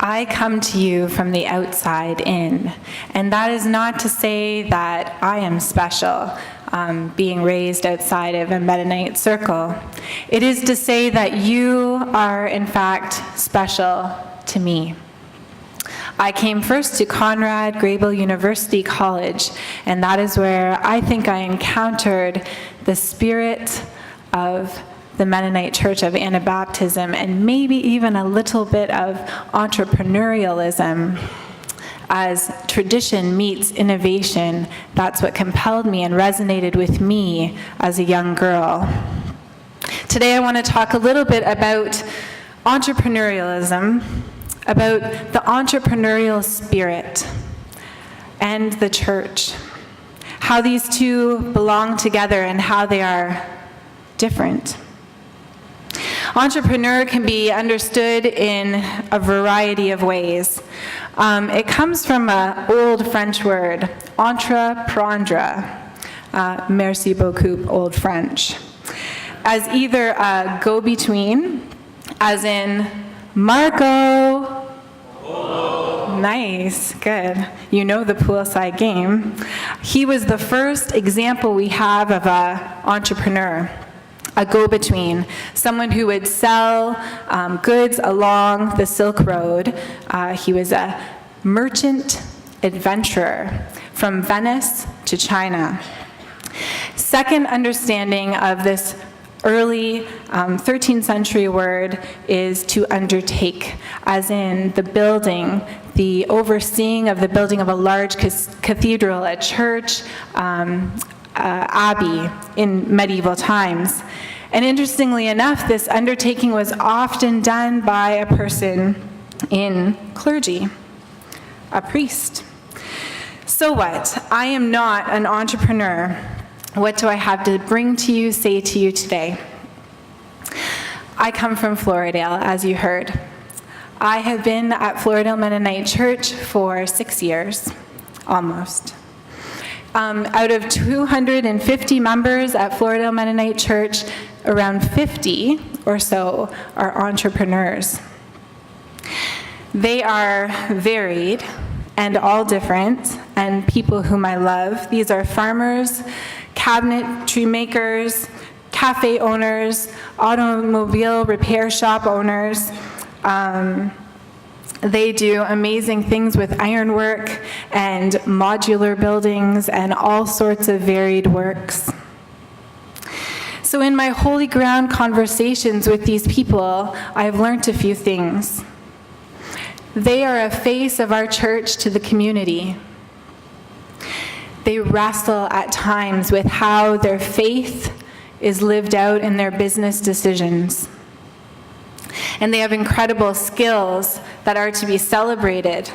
I come to you from the outside in, and that is not to say that I am special, being raised outside of a Mennonite circle. It is to say that you are, in fact, special to me. I came first to Conrad Grebel University College, and that is where I think I encountered the spirit of the Mennonite Church of Anabaptism, and maybe even a little bit of entrepreneurialism. As tradition meets innovation, that's what compelled me and resonated with me as a young girl. Today I want to talk a little bit about entrepreneurialism, about the entrepreneurial spirit and the church, how these two belong together and how they are different. Entrepreneur can be understood in a variety of ways. It comes from an old French word, entreprendre, merci beaucoup, Old French, as either a go-between, as in Marco. Oh. Nice, good. You know the poolside game. He was the first example we have of an entrepreneur. A go-between, someone who would sell goods along the Silk Road. He was a merchant adventurer from Venice to China. Second understanding of this early 13th century word is to undertake, as in the building, the overseeing of the building of a large cathedral, a church, abbey in medieval times. And interestingly enough, this undertaking was often done by a person in clergy, a priest. So what? I am not an entrepreneur. What do I have to bring to you, say to you today? I come from Floridale, as you heard. I have been at Floridale Mennonite Church for 6 years, almost. Out of 250 members at Floridale Mennonite Church, around 50 or so are entrepreneurs. They are varied and all different, and people whom I love. These are farmers, cabinetry makers, cafe owners, automobile repair shop owners. They do amazing things with ironwork and modular buildings and all sorts of varied works. So in my holy ground conversations with these people, I've learned a few things. They are a face of our church to the community. They wrestle at times with how their faith is lived out in their business decisions. And they have incredible skills that are to be celebrated,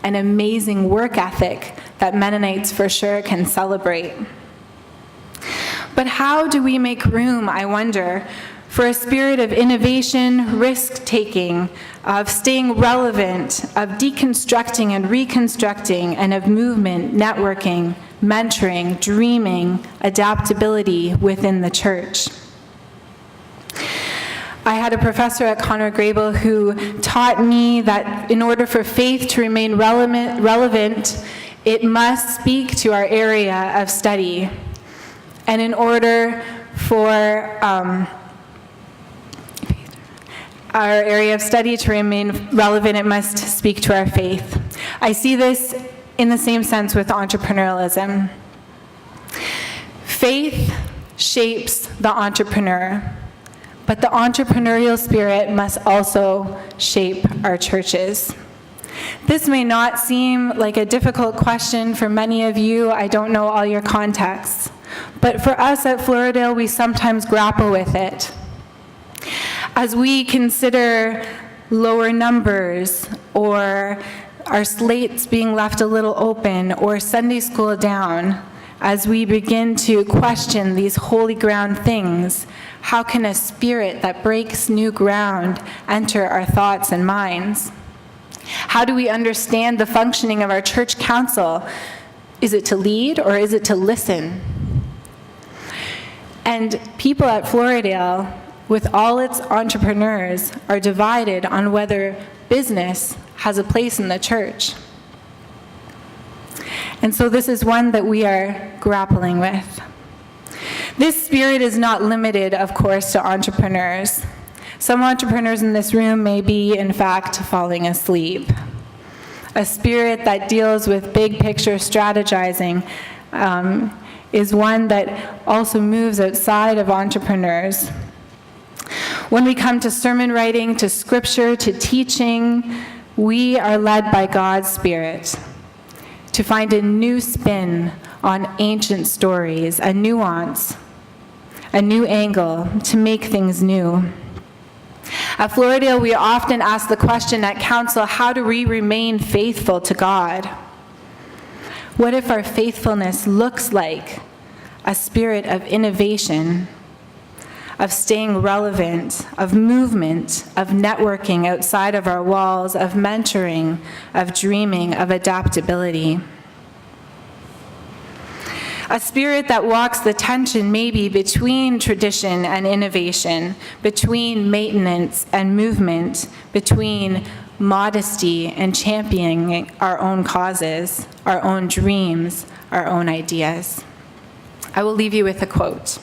an amazing work ethic that Mennonites for sure can celebrate. But how do we make room, I wonder, for a spirit of innovation, risk-taking, of staying relevant, of deconstructing and reconstructing, and of movement, networking, mentoring, dreaming, adaptability within the church? I had a professor at Conrad Grebel who taught me that in order for faith to remain relevant, it must speak to our area of study. And in order for our area of study to remain relevant, it must speak to our faith. I see this in the same sense with entrepreneurialism. Faith shapes the entrepreneur, but the entrepreneurial spirit must also shape our churches. This may not seem like a difficult question for many of you. I don't know all your contexts. But for us at Floridale, we sometimes grapple with it. As we consider lower numbers, or our slates being left a little open, or Sunday school down, as we begin to question these holy ground things, how can a spirit that breaks new ground enter our thoughts and minds? How do we understand the functioning of our church council? Is it to lead or is it to listen? And people at Floridale, with all its entrepreneurs, are divided on whether business has a place in the church. And so this is one that we are grappling with. This spirit is not limited, of course, to entrepreneurs. Some entrepreneurs in this room may be, in fact, falling asleep. A spirit that deals with big picture strategizing is one that also moves outside of entrepreneurs. When we come to sermon writing, to scripture, to teaching, we are led by God's Spirit to find a new spin on ancient stories, a nuance, a new angle to make things new. At Floridale, we often ask the question at council, how do we remain faithful to God? What if our faithfulness looks like a spirit of innovation, of staying relevant, of movement, of networking outside of our walls, of mentoring, of dreaming, of adaptability? A spirit that walks the tension maybe between tradition and innovation, between maintenance and movement, between modesty and championing our own causes, our own dreams, our own ideas. I will leave you with a quote.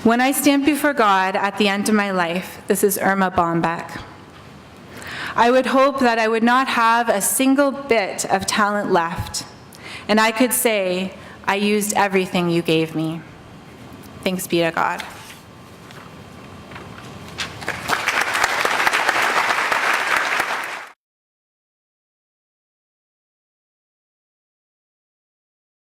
When I stand before God at the end of my life, this is Irma Bombeck, I would hope that I would not have a single bit of talent left, and I could say, I used everything you gave me. Thanks be to God.